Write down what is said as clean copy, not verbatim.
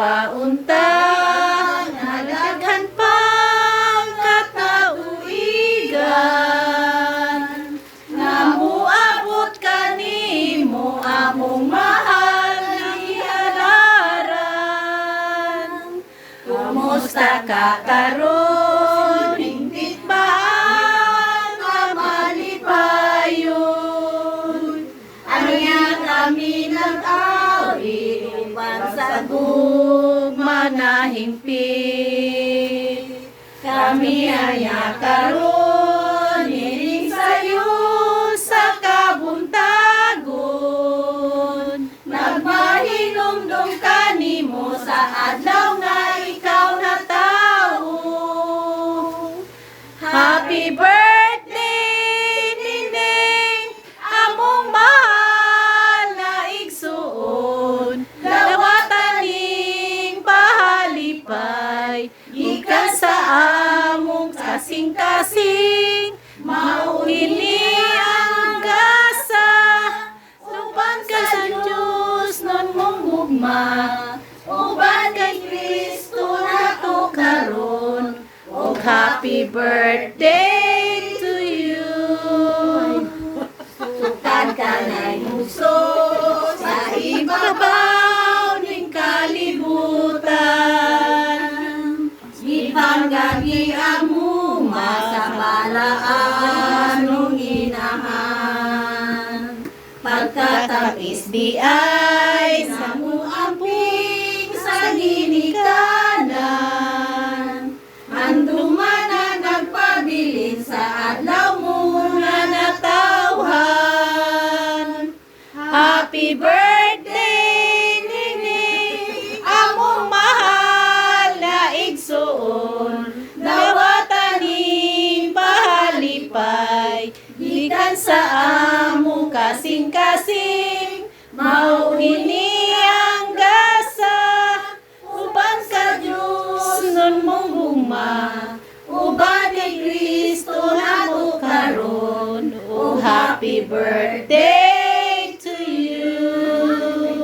paunta, nalaghan pang katauigan, nga muabot kanimo among mahal nga ihalaran. Kumusta ka karon? Hingpit ba ang malipayon? Ano yan kami nag-awit upang sa gugma na hingpit. Kami aya karon hiling sayo sa kabuntagon. Nagmahinumdum kanimo sa adlaw nga ikaw na tawo. Happy birthday, Nining, among mahal na igsuon. Dawataning pahalipay, gikan sa among kasing-kasing. Mauhini ang gasa, lupan ka sa Diyos nun mong gugma. Uban kay Kristo na to karon. O happy birthday to you. Sukan ka na'y muso sa ibabaw ning kalibutan. Ipanggagi ang huma sa balaan nung inahan. Pagkatapis di ay sa muamping sa ginikanan. Handong man na nagpabilin sa adlaw mo nga natawhan. Happy birthday, Nining, among mahal na igsuon. Dawataning pahalipay, gikan sa among kasing-kasing. Mauhini ang gasa, uban sa Diyos nun mong gugma. Uban ni Kristo na to karon. Oh, happy birthday!